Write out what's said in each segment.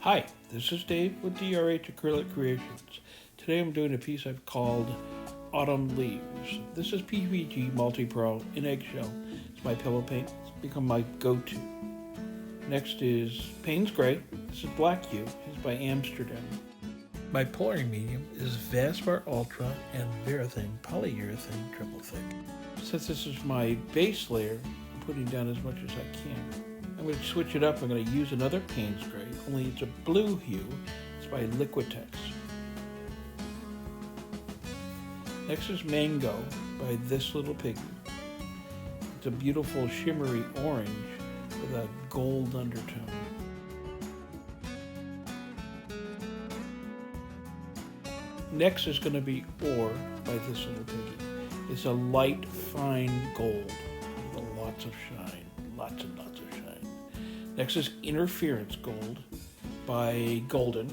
Hi, this is Dave with DRH Acrylic Creations. Today I'm doing a piece I've called Autumn Leaves. This is PVG Multi-Pro in eggshell. It's my pillow paint. It's become my go-to. Next is Payne's Gray. This is Black Hue. It's by Amsterdam. My pouring medium is Vaspar Ultra and Varathane Polyurethane Triple Thick. Since this is my base layer, I'm putting down as much as I can. I'm going to switch it up. I'm going to use another Payne's Gray, only it's a blue hue. It's by Liquitex. Next is Mango by This Little Piggy. It's a beautiful shimmery orange with a gold undertone. Next is going to be Ore by This Little Piggy. It's a light, fine gold with lots of shine, lots and lots of shine. Next is Interference Gold by Golden,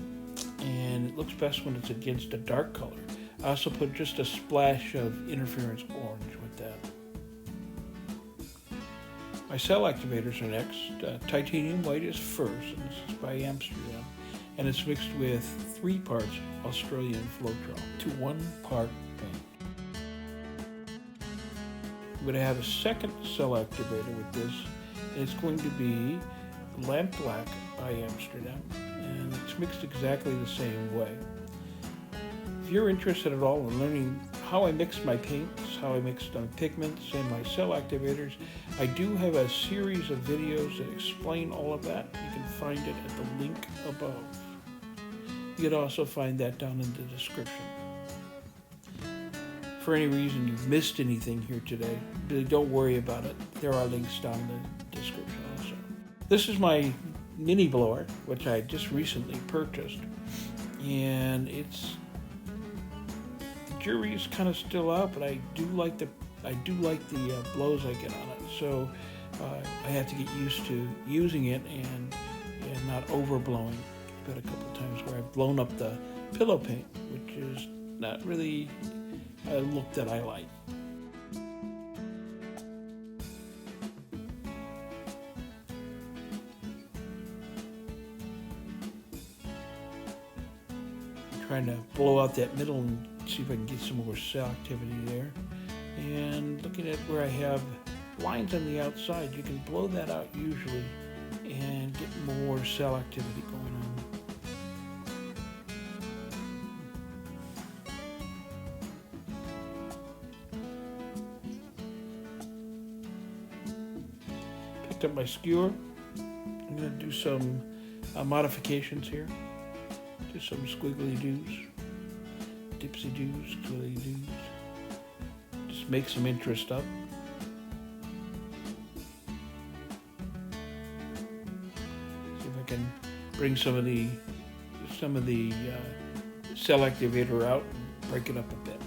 and it looks best when it's against a dark color. I also put just a splash of Interference Orange with that. My cell activators are next. Titanium White is first, and this is by Amsterdam, and it's mixed with 3 parts Australian floetrol to 1 part paint. I'm going to have a second cell activator with this, and it's going to be Lamp Black by Amsterdam, and it's mixed exactly the same way. If you're interested at all in learning how I mix my paints, how I mix my pigments and my cell activators, I do have a series of videos that explain all of that. You can find it at the link above. You can also find that down in the description. For any reason you've missed anything here today, really don't worry about it. There are links down in the description also. This is my mini blower, which I just recently purchased, and the jury is kind of still out, but I do like the blows I get on it. So I have to get used to using it and not overblowing. I've had a couple of times where I've blown up the pillow paint, which is not really a look that I like. Trying to blow out that middle and see if I can get some more cell activity there. And looking at where I have lines on the outside, you can blow that out usually and get more cell activity going on. Picked up my skewer. I'm going to do some modifications here. Just some squiggly doos, dipsy doos, squiggly doos. Just make some interest up. See if I can bring some of the cell activator out and break it up a bit.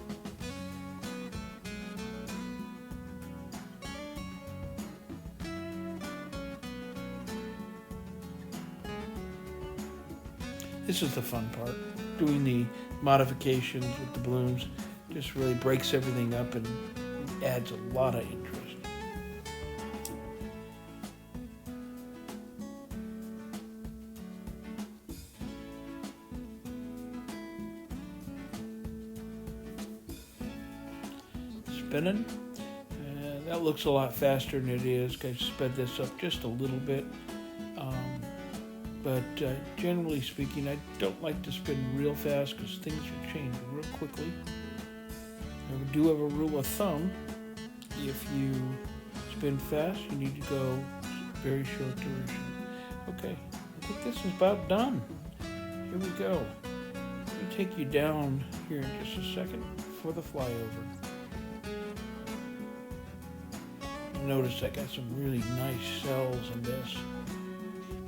This is the fun part. Doing the modifications with the blooms just really breaks everything up and adds a lot of interest. Spinning. That looks a lot faster than it is. I sped this up just a little bit. But generally speaking, I don't like to spin real fast because things will change real quickly. I do have a rule of thumb. If you spin fast, you need to go very short duration. Okay, I think this is about done. Here we go. Let me take you down here in just a second for the flyover. Notice I got some really nice cells in this.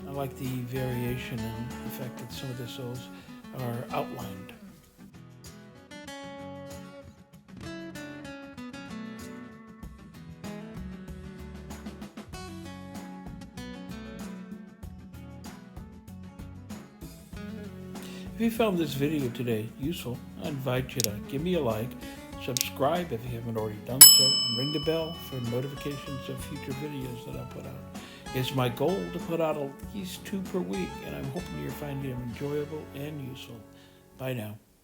I like the variation and the fact that some of the cells are outlined. If you found this video today useful, I invite you to give me a like, subscribe if you haven't already done so, and ring the bell for notifications of future videos that I'll put out. It's my goal to put out at least 2 per week, and I'm hoping you're finding them enjoyable and useful. Bye now.